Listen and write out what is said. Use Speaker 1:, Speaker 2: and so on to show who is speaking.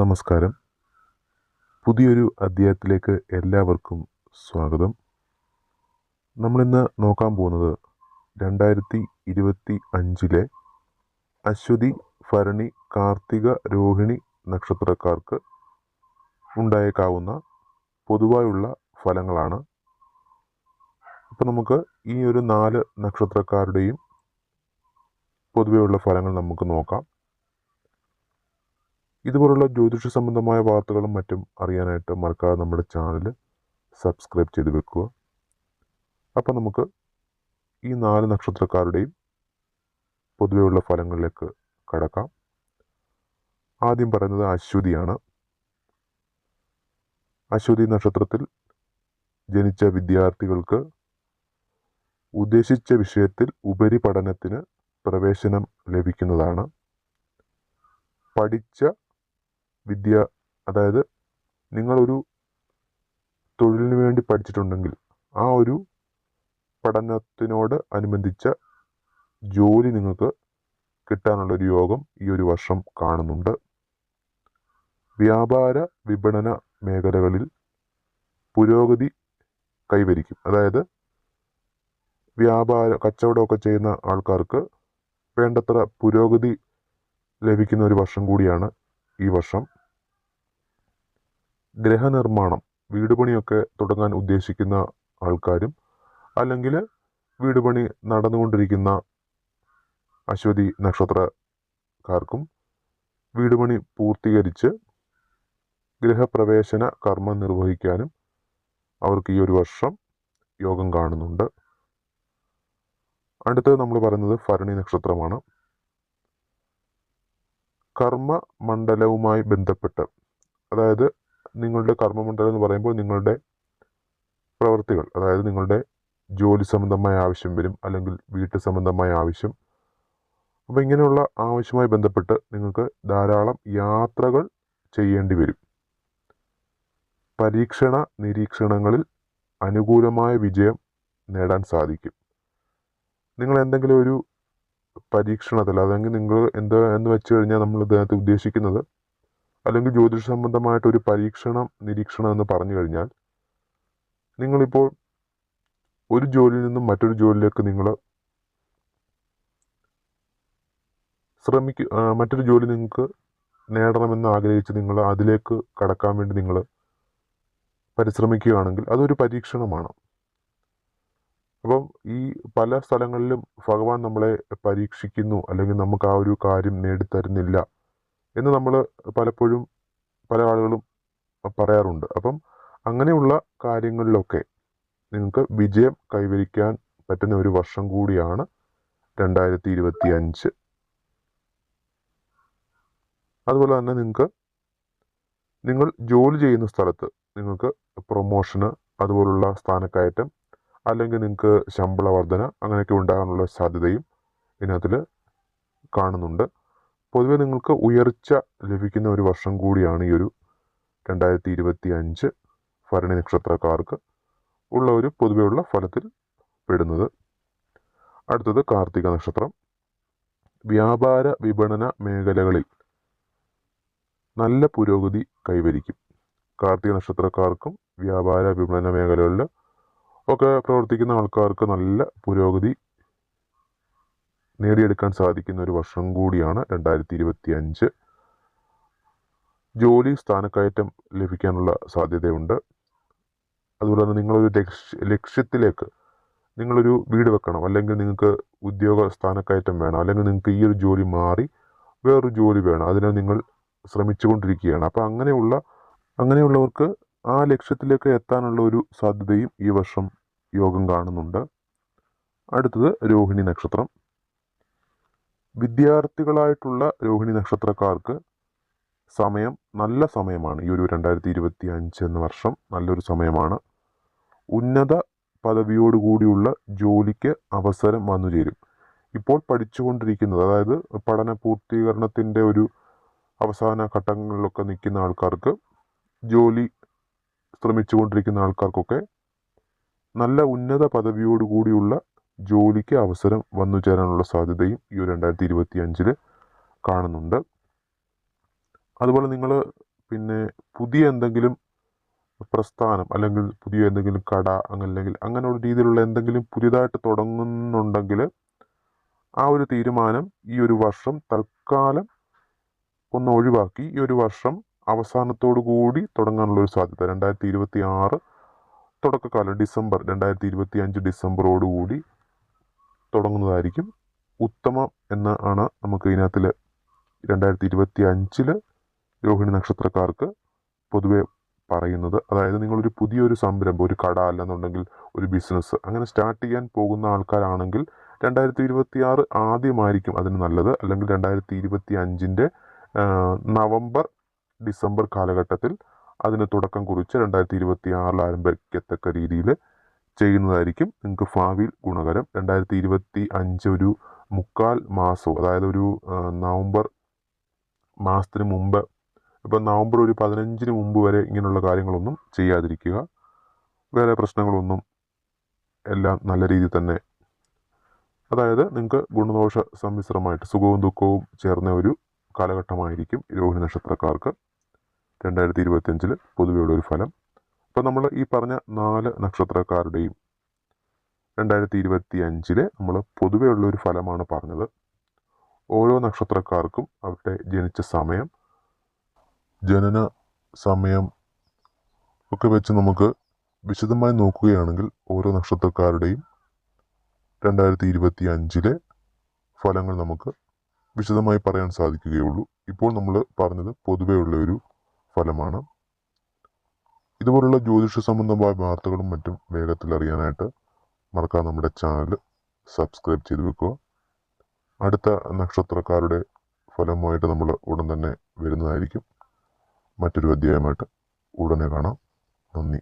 Speaker 1: നമസ്കാരം. പുതിയൊരു അധ്യായത്തിലേക്ക് എല്ലാവർക്കും സ്വാഗതം. നമ്മളിന്ന് നോക്കാൻ പോകുന്നത് 2025 അശ്വതി, ഭരണി, കാർത്തിക, രോഹിണി നക്ഷത്രക്കാർക്ക് ഉണ്ടായേക്കാവുന്ന പൊതുവായുള്ള ഫലങ്ങളാണ്. അപ്പോൾ നമുക്ക് ഈ ഒരു 4 നക്ഷത്രക്കാരുടെയും പൊതുവെയുള്ള ഫലങ്ങൾ നമുക്ക് നോക്കാം. ഇതുപോലുള്ള ജ്യോതിഷ സംബന്ധമായ വാർത്തകളും മറ്റും അറിയാനായിട്ട് മറക്കാതെ നമ്മുടെ ചാനൽ സബ്സ്ക്രൈബ് ചെയ്ത് വെക്കുക. അപ്പോൾ നമുക്ക് ഈ 4 നക്ഷത്രക്കാരുടെയും പൊതുവെയുള്ള ഫലങ്ങളിലേക്ക് കടക്കാം. ആദ്യം പറയുന്നത് അശ്വതിയാണ്. അശ്വതി നക്ഷത്രത്തിൽ ജനിച്ച വിദ്യാർത്ഥികൾക്ക് ഉദ്ദേശിച്ച വിഷയത്തിൽ ഉപരിപഠനത്തിന് പ്രവേശനം ലഭിക്കുന്നതാണ്. പഠിച്ച വിദ്യ, അതായത് നിങ്ങളൊരു തൊഴിലിന് വേണ്ടി പഠിച്ചിട്ടുണ്ടെങ്കിൽ ആ ഒരു പഠനത്തിനോട് അനുബന്ധിച്ച ജോലി നിങ്ങൾക്ക് കിട്ടാനുള്ളൊരു യോഗം ഈ ഒരു വർഷം കാണുന്നുണ്ട്. വ്യാപാര വിപണന മേഖലകളിൽ പുരോഗതി കൈവരിക്കും. അതായത് കച്ചവടമൊക്കെ ചെയ്യുന്ന ആൾക്കാർക്ക് വേണ്ടത്ര പുരോഗതി ലഭിക്കുന്ന ഒരു വർഷം കൂടിയാണ് ഈ വർഷം. ഗ്രഹനിർമ്മാണം, വീട് പണിയൊക്കെ തുടങ്ങാൻ ഉദ്ദേശിക്കുന്ന ആൾക്കാരും അല്ലെങ്കിൽ വീട് പണി നടന്നുകൊണ്ടിരിക്കുന്ന അശ്വതി നക്ഷത്രക്കാർക്കും വീട് പണി പൂർത്തീകരിച്ച് ഗൃഹപ്രവേശന കർമ്മം നിർവഹിക്കാനും അവർക്ക് ഈ ഒരു വർഷം യോഗം കാണുന്നുണ്ട്. അടുത്തത് നമ്മൾ പറയുന്നത് ഭരണി നക്ഷത്രമാണ്. കർമ്മമണ്ഡലവുമായി ബന്ധപ്പെട്ട്, അതായത് നിങ്ങളുടെ കർമ്മമണ്ഡലം എന്ന് പറയുമ്പോൾ നിങ്ങളുടെ പ്രവൃത്തികൾ, അതായത് നിങ്ങളുടെ ജോലി സംബന്ധമായ ആവശ്യം വരും, അല്ലെങ്കിൽ വീട്ടു സംബന്ധമായ ആവശ്യം. അപ്പോൾ ഇങ്ങനെയുള്ള ആവശ്യവുമായി ബന്ധപ്പെട്ട് നിങ്ങൾക്ക് ധാരാളം യാത്രകൾ ചെയ്യേണ്ടി വരും. പരീക്ഷണ നിരീക്ഷണങ്ങളിൽ അനുകൂലമായ വിജയം നേടാൻ സാധിക്കും. നിങ്ങൾ എന്തെങ്കിലും ഒരു പരീക്ഷണത്തിൽ, അല്ലെങ്കിൽ നിങ്ങൾ എന്ന് വെച്ച് കഴിഞ്ഞാൽ നമ്മൾ ഇതിനകത്ത് ഉദ്ദേശിക്കുന്നത്, അല്ലെങ്കിൽ ജ്യോതിഷ സംബന്ധമായിട്ടൊരു നിരീക്ഷണം എന്ന് പറഞ്ഞു കഴിഞ്ഞാൽ, നിങ്ങളിപ്പോൾ ഒരു ജോലിയിൽ നിന്നും മറ്റൊരു ജോലിയിലേക്ക് നിങ്ങൾ മറ്റൊരു ജോലി നിങ്ങൾക്ക് നേടണമെന്ന് ആഗ്രഹിച്ച് നിങ്ങൾ അതിലേക്ക് കടക്കാൻ വേണ്ടി നിങ്ങൾ പരിശ്രമിക്കുകയാണെങ്കിൽ അതൊരു പരീക്ഷണമാണ്. അപ്പം ഈ പല സ്ഥലങ്ങളിലും ഭഗവാൻ നമ്മളെ പരീക്ഷിക്കുന്നു, അല്ലെങ്കിൽ നമുക്ക് ആ ഒരു കാര്യം നേടിത്തരുന്നില്ല എന്ന് നമ്മൾ പലപ്പോഴും പല ആളുകളും പറയാറുണ്ട്. അപ്പം അങ്ങനെയുള്ള കാര്യങ്ങളിലൊക്കെ നിങ്ങൾക്ക് വിജയം കൈവരിക്കാൻ പറ്റുന്ന ഒരു വർഷം കൂടിയാണ് 2025. അതുപോലെ തന്നെ നിങ്ങൾ ജോലി ചെയ്യുന്ന സ്ഥലത്ത് നിങ്ങൾക്ക് പ്രൊമോഷന്, അതുപോലുള്ള സ്ഥാനക്കയറ്റം, അല്ലെങ്കിൽ നിങ്ങൾക്ക് ശമ്പള വർധന, അങ്ങനെയൊക്കെ ഉണ്ടാകാനുള്ള സാധ്യതയും ഇതിനകത്തിൽ കാണുന്നുണ്ട്. പൊതുവെ നിങ്ങൾക്ക് ഉയർച്ച ലഭിക്കുന്ന ഒരു വർഷം കൂടിയാണ് ഈ ഒരു 2025 ഭരണി നക്ഷത്രക്കാർക്ക് ഉള്ള ഒരു പൊതുവെയുള്ള ഫലത്തിൽ പെടുന്നത്. അടുത്തത് കാർത്തിക നക്ഷത്രം. വ്യാപാര വിപണന മേഖലകളിൽ നല്ല പുരോഗതി കൈവരിക്കും. കാർത്തിക നക്ഷത്രക്കാർക്കും വ്യാപാര വിപണന മേഖലകളിൽ ഒക്കെ പ്രവർത്തിക്കുന്ന ആൾക്കാർക്ക് നല്ല പുരോഗതി നേടിയെടുക്കാൻ സാധിക്കുന്ന ഒരു വർഷം കൂടിയാണ് 2025. ജോലി സ്ഥാനക്കയറ്റം ലഭിക്കാനുള്ള സാധ്യതയുണ്ട്. അതുപോലെ തന്നെ നിങ്ങളൊരു ലക്ഷ്യത്തിലേക്ക്, നിങ്ങളൊരു വീട് വെക്കണം, അല്ലെങ്കിൽ നിങ്ങൾക്ക് ഉദ്യോഗ സ്ഥാനക്കയറ്റം വേണം, അല്ലെങ്കിൽ നിങ്ങൾക്ക് ഈ ഒരു ജോലി മാറി വേറൊരു ജോലി വേണം, അതിനെ നിങ്ങൾ ശ്രമിച്ചുകൊണ്ടിരിക്കുകയാണ്. അപ്പോൾ അങ്ങനെയുള്ളവർക്ക് ആ ലക്ഷ്യത്തിലേക്ക് എത്താനുള്ള ഒരു സാധ്യതയും ഈ വർഷം യോഗം കാണുന്നുണ്ട്. അടുത്തത് രോഹിണി നക്ഷത്രം. വിദ്യാർത്ഥികളായിട്ടുള്ള രോഹിണി നക്ഷത്രക്കാർക്ക് നല്ല സമയമാണ്. ഈ ഒരു 2025 എന്ന വർഷം നല്ലൊരു സമയമാണ്. ഉന്നത പദവിയോടുകൂടിയുള്ള ജോലിക്ക് അവസരം വന്നു ചേരും. ഇപ്പോൾ പഠിച്ചുകൊണ്ടിരിക്കുന്നത്, അതായത് പഠന പൂർത്തീകരണത്തിൻ്റെ ഒരു അവസാന ഘട്ടങ്ങളിലൊക്കെ നിൽക്കുന്ന ആൾക്കാർക്ക്, ജോലി ശ്രമിച്ചുകൊണ്ടിരിക്കുന്ന ആൾക്കാർക്കൊക്കെ നല്ല ഉന്നത പദവിയോടുകൂടിയുള്ള ജോലിക്ക് അവസരം വന്നു ചേരാനുള്ള സാധ്യതയും ഈ 2025 കാണുന്നുണ്ട്. അതുപോലെ നിങ്ങൾ പിന്നെ പുതിയ എന്തെങ്കിലും പ്രസ്ഥാനം അല്ലെങ്കിൽ പുതിയ എന്തെങ്കിലും കട അല്ലെങ്കിൽ അങ്ങനെ ഒരു രീതിയിലുള്ള എന്തെങ്കിലും പുതിയതായിട്ട് തുടങ്ങുന്നുണ്ടെങ്കിൽ ആ ഒരു തീരുമാനം ഈ ഒരു വർഷം തൽക്കാലം ഒന്ന് ഒഴിവാക്കി ഈ ഒരു വർഷം അവസാനത്തോടു കൂടി തുടങ്ങാനുള്ള ഒരു സാധ്യത 2026 തുടക്കകാലം ഡിസംബർ 2025 ഡിസംബറോടുകൂടി തുടങ്ങുന്നതായിരിക്കും ഉത്തമം എന്ന് ആണ് നമുക്ക് ഇതിനകത്തിൽ 2025 രോഹിണി നക്ഷത്രക്കാർക്ക് പൊതുവെ പറയുന്നത്. അതായത് നിങ്ങളൊരു പുതിയൊരു സംരംഭം, ഒരു കട അല്ലെന്നുണ്ടെങ്കിൽ ഒരു ബിസിനസ് അങ്ങനെ സ്റ്റാർട്ട് ചെയ്യാൻ പോകുന്ന ആൾക്കാരാണെങ്കിൽ 2026 ആദ്യമായിരിക്കും അതിന് നല്ലത്. അല്ലെങ്കിൽ 2025 നവംബർ ഡിസംബർ കാലഘട്ടത്തിൽ അതിന് തുടക്കം കുറിച്ച് 2026 ആരംഭിക്കത്തക്ക രീതിയിൽ ചെയ്യുന്നതായിരിക്കും നിങ്ങൾക്ക് ഭാവിയിൽ ഗുണകരം. 2025 ഒരു മുക്കാൽ മാസവും, അതായത് ഒരു നവംബർ മാസത്തിന് മുമ്പ്, ഇപ്പം നവംബർ ഒരു 15 മുമ്പ് വരെ ഇങ്ങനെയുള്ള കാര്യങ്ങളൊന്നും ചെയ്യാതിരിക്കുക. വേറെ പ്രശ്നങ്ങളൊന്നും, എല്ലാം നല്ല രീതിയിൽ തന്നെ, അതായത് നിങ്ങൾക്ക് ഗുണദോഷ സമ്മിശ്രമായിട്ട് സുഖവും ദുഃഖവും ചേർന്ന ഒരു കാലഘട്ടമായിരിക്കും രോഹിണി നക്ഷത്രക്കാർക്ക് 2025 പൊതുവെയുള്ള ഒരു ഫലം. അപ്പം നമ്മൾ ഈ പറഞ്ഞ 4 നക്ഷത്രക്കാരുടെയും 2025 നമ്മൾ പൊതുവെയുള്ള ഒരു ഫലമാണ് പറഞ്ഞത്. ഓരോ നക്ഷത്രക്കാർക്കും അവരുടെ ജനിച്ച സമയം, ജനന സമയം ഒക്കെ വെച്ച് നമുക്ക് വിശദമായി നോക്കുകയാണെങ്കിൽ ഓരോ നക്ഷത്രക്കാരുടെയും 2025 ഫലങ്ങൾ നമുക്ക് വിശദമായി പറയാൻ സാധിക്കുകയുള്ളൂ. ഇപ്പോൾ നമ്മൾ പറഞ്ഞത് പൊതുവെയുള്ള ഒരു ഫലമാണ്. ഇതുപോലുള്ള ജ്യോതിഷ സംബന്ധമായ വാർത്തകളും മറ്റും വേഗത്തിൽ അറിയാനായിട്ട് മറക്കാതെ നമ്മുടെ ചാനൽ സബ്സ്ക്രൈബ് ചെയ്ത് വെക്കുക. അടുത്ത നക്ഷത്രക്കാരുടെ ഫലമായിട്ട് നമ്മൾ ഉടൻ തന്നെ വരുന്നതായിരിക്കും. മറ്റൊരു അധ്യായമായിട്ട് ഉടനെ കാണാം. നന്ദി.